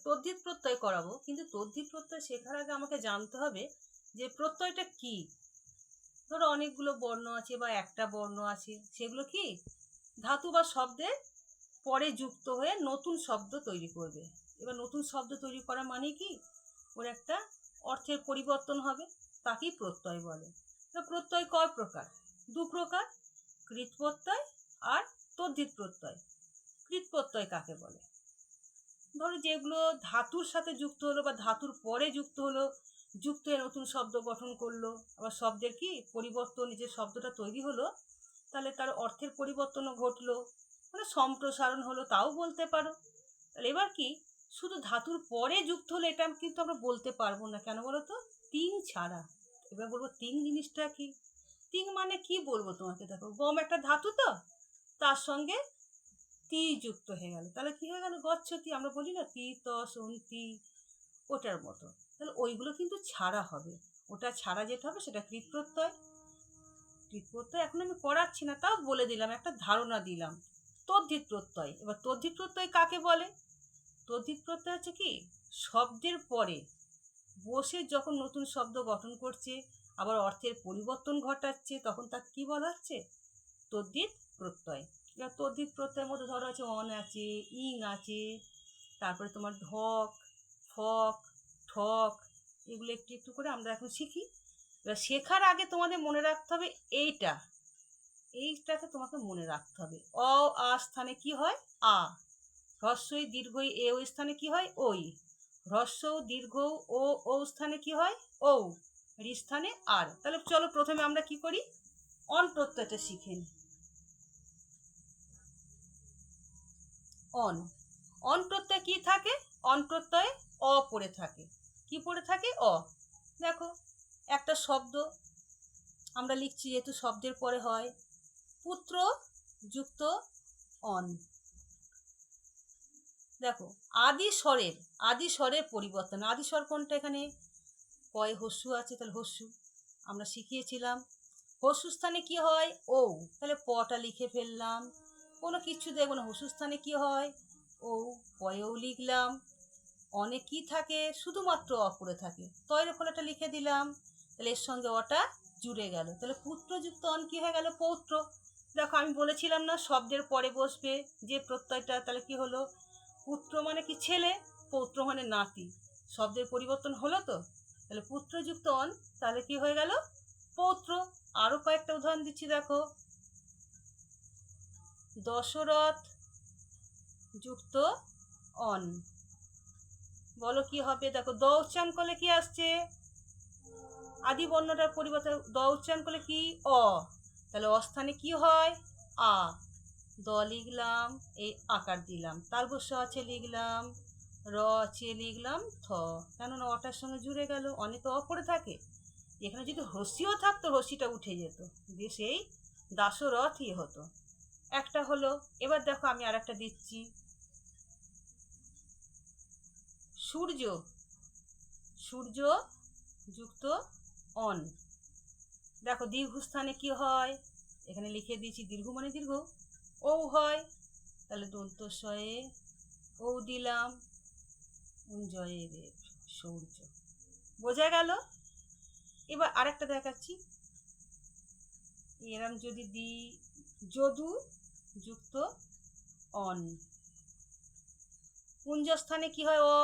তদ্ধিত প্রত্যয় করাবো, কিন্তু তদ্ধিত প্রত্যয় শেখার আগে আমাকে জানতে হবে যে প্রত্যয়টা কি। ধরো অনেকগুলো বর্ণ আছে বা একটা বর্ণ আছে, সেগুলো কি ধাতু বা শব্দের পরে যুক্ত হয়ে নতুন শব্দ তৈরি করবে। এবার নতুন শব্দ তৈরি করা মানে কি, ওর একটা অর্থের পরিবর্তন হবে, তাকেই প্রত্যয় বলে। প্রত্যয় কয় প্রকার? দু প্রকার, কৃৎ প্রত্যয় আর তদ্ধিত প্রত্যয়। কৃৎ প্রত্যয় কাকে বলে? ধরো যেগুলো ধাতুর সাথে যুক্ত হলো বা ধাতুর পরে যুক্ত হলো, যুক্ত হয়ে নতুন শব্দ গঠন করলো, আবার শব্দের কি পরিবর্তন, যে শব্দটা তৈরি হলো তাহলে তার অর্থের পরিবর্তনও ঘটলো, মানে সম্প্রসারণ হলো, তাও বলতে পারো। তাহলে এবার কি, শুধু ধাতুর পরে যুক্ত হলে এটা কিন্তু আমরা বলতে পারবো না, কেন বলো তো? তিং ছাড়া। এবার বলবো তিং জিনিসটা কি। তিং মানে কি বলবো তোমাকে, দেখো গম একটা ধাতু, তো তার সঙ্গে তি যুক্ত হয়ে গেল, তাহলে কি হয়ে গেল? গচ্ছতি। আমরা বলি না তি ত সন্তি, ওটার মতো। তাহলে ওইগুলো কিন্তু ছাড়া হবে, ওটা ছাড়া যেটা হবে সেটা কৃৎ প্রত্যয়। কৃৎ প্রত্যয় এখন আমি করাচ্ছি না, তাও বলে দিলাম, একটা ধারণা দিলাম। তদ্ধিত প্রত্যয়, এবার তদ্ধিত প্রত্যয় কাকে বলে? তদ্ধিত প্রত্যয় হচ্ছে কি, শব্দের পরে বসে যখন নতুন শব্দ গঠন করছে, আবার অর্থের পরিবর্তন ঘটাচ্ছে, তখন তাকে কি বলা হচ্ছে? তদ্ধিত প্রত্যয়। এবার তদ্ধিত প্রত্যয়ের মধ্যে ধরো আছে অন আছে, ইং আছে, তারপরে তোমার ঢক, ফক, ঠক, এগুলো একটু একটু করে আমরা এখন শিখি। এবার শেখার আগে তোমাদের মনে রাখতে হবে এইটাকে তোমাকে মনে রাখতে হবে। অ আ স্থানে কি হয়? আ। হ্রস্বই দীর্ঘই এ ও স্থানে কি হয়? ওই। হ্রস্ব দীর্ঘ ও স্থানে কি হয়? ও। রি স্থানে আর। তাহলে চলো প্রথমে আমরা কি করি, অন প্রত্যয়টা শিখে নিই। অন, অন প্রত্যয় কি থাকে? অন প্রত্যয়ে অ পড়ে থাকে। কি পড়ে থাকে? অ। দেখো একটা শব্দ আমরা লিখছি, যেহেতু শব্দের পরে হয়, পুত্র যুক্ত অন। দেখো আদি স্বরের পরিবর্তন। আদি স্বর কোনটা? এখানে কয় হস্যু আছে, তাহলে হস্যু আমরা শিখিয়েছিলাম। হস্যু স্থানে কি হয়? ও, তাহলে পটা লিখে ফেললাম, কোনো কিছু দেখবো না। হস্যু স্থানে কি হয়? ও, পয়েও লিখলাম। অনেক কি থাকে? শুধুমাত্র অ পড়ে থাকে, তয়ের ফলাটা লিখে দিলাম, তাহলে এর সঙ্গে অটা জুড়ে গেল, তাহলে পুত্রযুক্ত অন কি হয়ে গেল? পৌত্র। দেখো আমি বলেছিলাম না, শব্দের পরে বসবে যে প্রত্যয়টা, তাহলে কি হলো? পুত্র মানে কি? ছেলে, পৌত্র মানে নাতি, শব্দের পরিবর্তন হলো তো, তাহলে পুত্রযুক্ত অন, তাহলে কি হয়ে গেল? পৌত্র। আরো কয়েকটা উদাহরণ দিচ্ছি, দেখো দশরথ যুক্ত অন, বলো কি হবে? দেখো দ উচ্চারণ করলে কি আসছে? আদি বর্ণটার পরিবর্তে দ উচ্চারণ করলে কি? অ, তাহলে অস্থানে কি হয়? আ। দ লিখলাম, এই আকার দিলাম, তালবস্য আছে লিখলাম, র আছে লিখলাম, থ, কেননা অটার সঙ্গে জুড়ে গেল, অনেক অ পড়ে থাকে। এখানে যদি হস্যিও থাকতো, হস্যিটা উঠে যেত, দিয়ে সেই দাসরথই হতো। একটা হলো। এবার দেখো আমি আর একটা দিচ্ছি, সূর্য যুক্ত অন। দেখো দীর্ঘস্থানে কি হয়? এখানে লিখে দিয়েছি, দীর্ঘ মানে দীর্ঘ, ও হয়, তাহলে দন্তস্বয়ে ও দিলাম, জয়ে রে, সূর্য। বোঝা গেল? এবার আরেকটা দেখাচ্ছি, এরম যদি দিই, যদু যুক্ত অন। পুঞ্জস্থানে কি হয়? অ,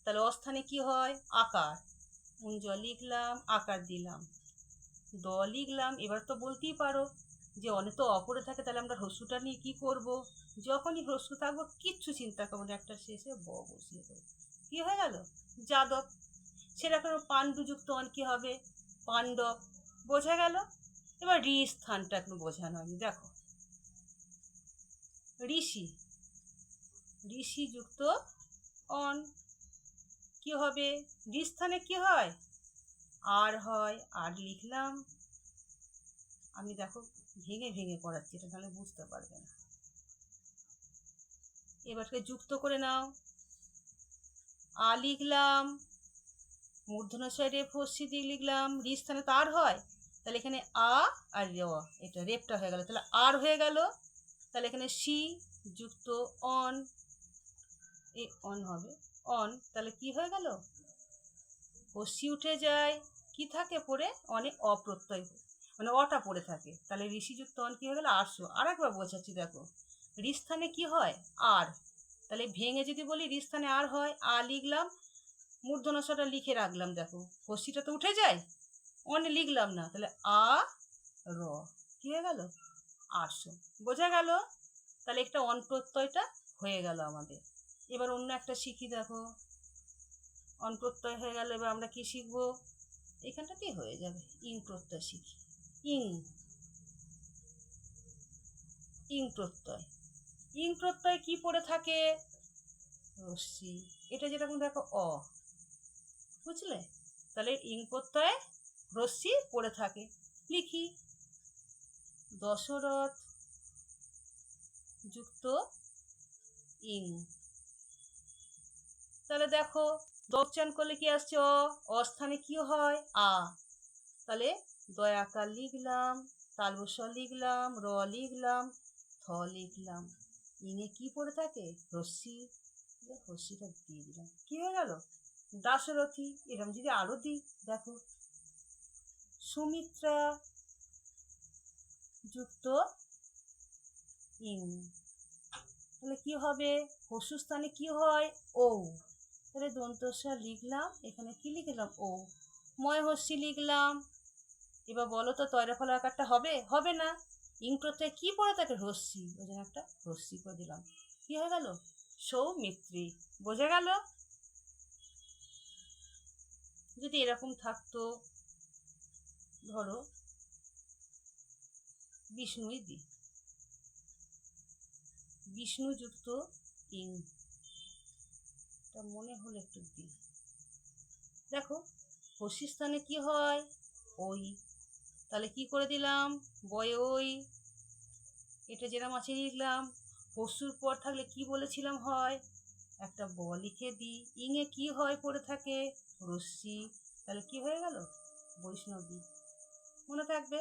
তাহলে অস্থানে কি হয়? আকার। পুঞ্জ লিখলাম, আকার দিলাম, দ লিখলাম। এবার তো বলতেই পারো যে অনেক তো অপরে থাকে, তাহলে আমরা হ্রস্যটা নিয়ে কি করব? যখনই হ্রস্য থাকবো কিচ্ছু চিন্তা করবো না, একটা শেষে ব বসিয়ে দেবো, কি হয়ে গেল? যাদব। সেরকম পাণ্ডুযুক্ত অন কি হবে? পাণ্ডব। বোঝা গেল? এবার রি স্থানটা একটু বোঝানো আমি, দেখো ঋষি যুক্ত অন কি হবে? রি স্থানে কি হয়? আর হয়, আর লিখলাম আমি। দেখো ভেঙে ভেঙে পড়াচ্ছি, এটা তাহলে বুঝতে পারবে না। এবারকে যুক্ত করে নাও, আ লিখলাম, মূর্ধন্য রেপ হস্যি দিয়ে লিখলাম, রি স্থানে তো আর হয়, তাহলে এখানে আ আর র, এটা রেপটা হয়ে গেল, তাহলে আর হয়ে গেল। তাহলে এখানে সি যুক্ত অন, এই অন হবে, অন, তাহলে কি হয়ে গেল? হস্যি উঠে যায়, কি থাকে পড়ে? অনে অপ্রত্যয়, মানে অটা পড়ে থাকে, তাহলে ঋষিযুক্ত অন কি হয়ে গেল? আরশো। আর একবার বোঝাচ্ছি, দেখো ঋস্থানে কি হয়? আর, তাহলে ভেঙে যদি বলি ঋস্থানে আর হয়, আ লিখলাম, মূর্ধন্যটা লিখে রাখলাম, দেখো হস্যিটা তো উঠে যায়, অনে লিখলাম না, তাহলে আ র, কি হয়ে গেল? আরশো। বোঝা গেল? তাহলে একটা অন প্রত্যয়টা হয়ে গেল আমাদের। এবার অন্য একটা শিখি, দেখো অন প্রত্যয় হয়ে গেল, এবার আমরা কি শিখবো? এখানটাতেই হয়ে যাবে, ইং প্রত্যয় শিখি। ইং, ইং প্রত্যয়। ইং প্রত্যয় কি পড়ে থাকে? রশ্মি। এটা যেরকম দেখো অ, বুঝলে? তাহলে ইং প্রত্যয়ে রশ্মি পড়ে থাকে। লিখি, দশরথ যুক্ত ইং। তাহলে দেখো দপচান করলে কি আসছে? অ, অস্থানে কি হয়? আ। তাহলে দয়াকার লিখলাম, তালবস্য লিখলাম, র লিখলাম, থ লিখলাম, ইংয়ে কি পড়ে থাকে? রশ্মি। রশ্মিটা দিয়ে দিলাম, কি হয়ে গেল? দাশরথী। এরকম যদি আরো দিই, দেখো সুমিত্রা যুক্ত ইং, তাহলে কি হবে? হস্যু স্থানে কি হয়? ও। তাহলে দন্তস্ব লিখলাম, এখানে কি লিখলাম? ও। ময় হস্যি লিখলাম। এবার বলো তো তয়রা ফলা আকারটা হবে? হবে না। ইং প্রত্যয় কি পড়ে থাকে? রশ্মি, ওই জন্য একটা রশ্মি করে দিলাম, কি হয়ে গেল? সৌমিত্রী। বোঝা গেল? যদি এরকম থাকতো, ধরো বিষ্ণুই দি, বিষ্ণু যুক্ত ইং, তা মনে হলো একটু দি। দেখো হস্যি স্থানে কি হয়? ওই, তাহলে কি করে দিলাম? বয় ওই, এটা যেরকম আছে লিখলাম। হস্যুর পর থাকলে কি বলেছিলাম হয়? একটা ব লিখে দিই। ইংয়ে কি হয় পড়ে থাকে? রশ্মি, তাহলে কি হয়ে গেল? বৈষ্ণবী। মনে থাকবে?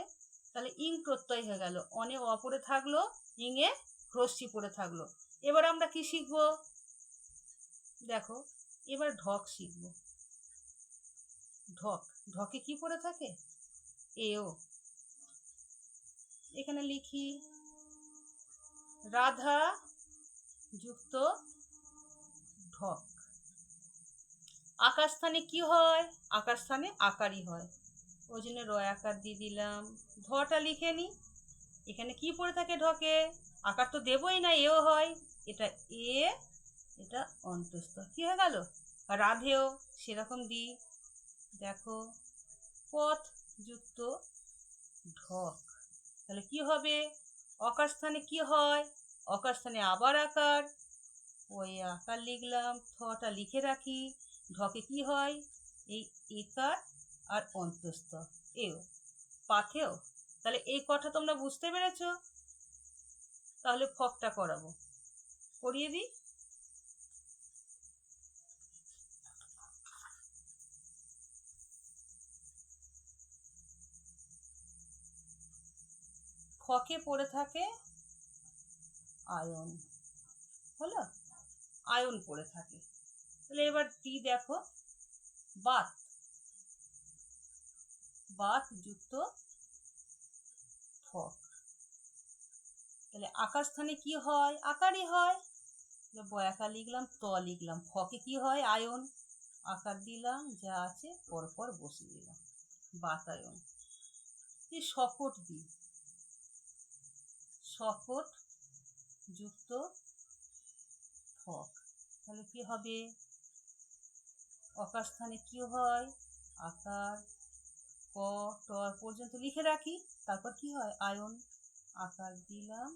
তাহলে ইং প্রত্যয় হয়ে গেল, অনে অ পড়ে থাকলো, ইংয়ে রশ্মি পড়ে থাকলো। এবার আমরা কি শিখবো? দেখো এবার ঢক শিখবো। ঢক, ঢকে কি পড়ে থাকে? এও। এখানে লিখি, রাধা যুক্ত ঢক। আকার স্থানে কি হয়? আকার স্থানে আকারই হয়, ওই জন্য র আকার দিয়ে দিলাম। ধটা লিখে নি, এখানে কি পড়ে থাকে ঢকে? আকার তো দেবই না, এও হয়, এটা এ, এটা অন্তস্থ, কি হয়ে গেল? রাধেও সেরকম দিই, দেখো পথ যুক্ত ঢক, তাহলে কি হবে? অকার স্থানে কি হয়? অকার স্থানে আবার আকার, ওই আকার লিখলাম, থটা লিখে রাখি। ঢকে কি হয়? এই একার আর অন্তস্থ এও, পাথেও। তাহলে এই কথা তোমরা বুঝতে পেরেছো? তাহলে ফকটা করাবো, করিয়ে দিই। ফকে পড়ে থাকে আয়ন, হলো? আয়ন পড়ে থাকে। তাহলে এবার দি, দেখো বাত, বাত যুক্ত ফক, তাহলে আকার স্থানে কি হয়? আকারই হয়, বয়াকার লিখলাম, ত লিখলাম, ফকে কি হয়? আয়ন, আকার দিলাম, যা আছে পরপর বসিয়ে দিলাম, বাতায়ন। এই শকট দিই, শকট যুক্ত ফক, তাহলে কি হবে? অকার স্থানে কি হয়? আকার, ক ট পর্যন্ত লিখে রাখি, তারপর কি হয়? আয়ন, আকার দিলাম।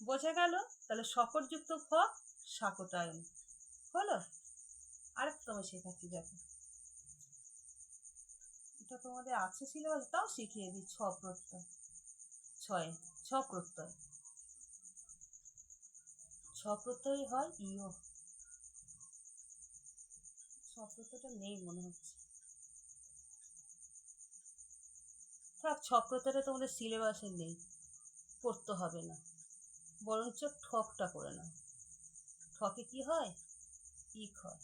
বোঝা গেল? তাহলে শকট যুক্ত ফক, শাকটায়ন, হলো? আরেকটা তোমায় শেখাচ্ছি, দেখো এটা তোমাদের আছে সিলেবাস, তাও শিখিয়ে দিই। ছ প্রত্যয়, ছয়, ছ প্রত্যয়, ছ প্রত্যয় হয় ইও। ছ প্রত্যয়টা নেই মনে হচ্ছে, থাক, ছ প্রত্যয়টা তোমাদের সিলেবাসে নেই, পড়তে হবে না, বরঞ্চ ঠকটা করে নাও। ঠকে কি হয়? ইক হয়।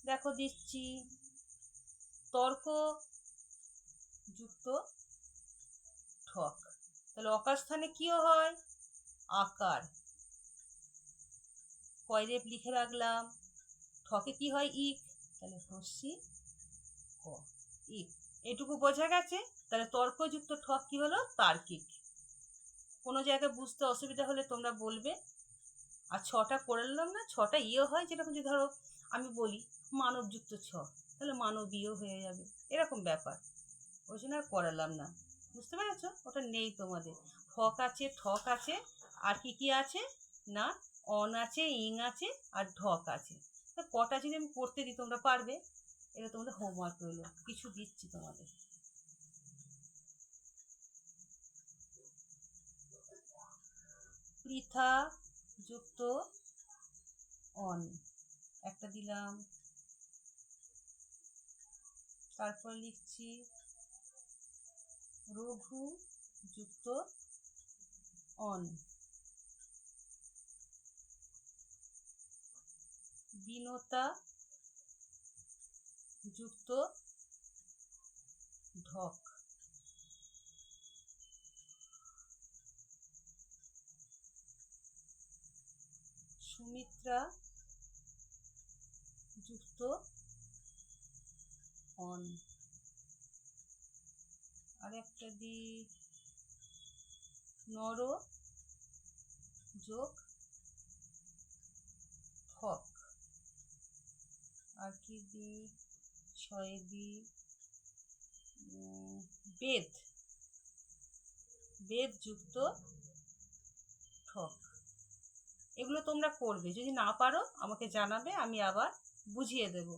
দেখো দিচ্ছি, তর্ক যুক্ত ঠক, তাহলে অকার স্থানে কিও হয়? আকার। কয় রেপ লিখে রাখলাম, ঠকে কি হয়? ইক, তাহলে হস্যি ক, ইক। এটুকু বোঝা গেছে। তাহলে তর্কযুক্ত ঠক কি হলো? তার্কিক। কোনো জায়গায় বুঝতে অসুবিধা হলে তোমরা বলবে। আর ছটা করলাম না, ছটা ইয়ে হয়, যেরকম যে ধরো আমি বলি মানবযুক্ত ছ, তাহলে মানবীয় হয়ে যাবে, এরকম ব্যাপার। ওই জন্য আর করালাম না, বুঝতে পেরেছ? ওটা নেই তোমাদের। ঠক আছে, ঠক আছে, আর কি কি আছে না, অন আছে, ইং আছে, আর ঢক আছে। তা কটা যদি আমি করতে দিই তোমরা পারবে? এটা তোমাদের হোমওয়ার্ক রইলো, কিছু দিচ্ছি তোমাদের। পৃথা যুক্ত অন একটা দিলাম, তারপর লিখছি রঘু যুক্ত অন, বিনতা যুক্ত ঢক, সুমিত্রা যুক্ত অন, আর একটা দি নর যোগ ফক, আর কি দি ছয় দি বেদ, বেদ যুক্ত ঠক। এগুলো তোমরা করবে, যদি না পারো আমাকে জানাবে, আমি আবার বুঝিয়ে দেব।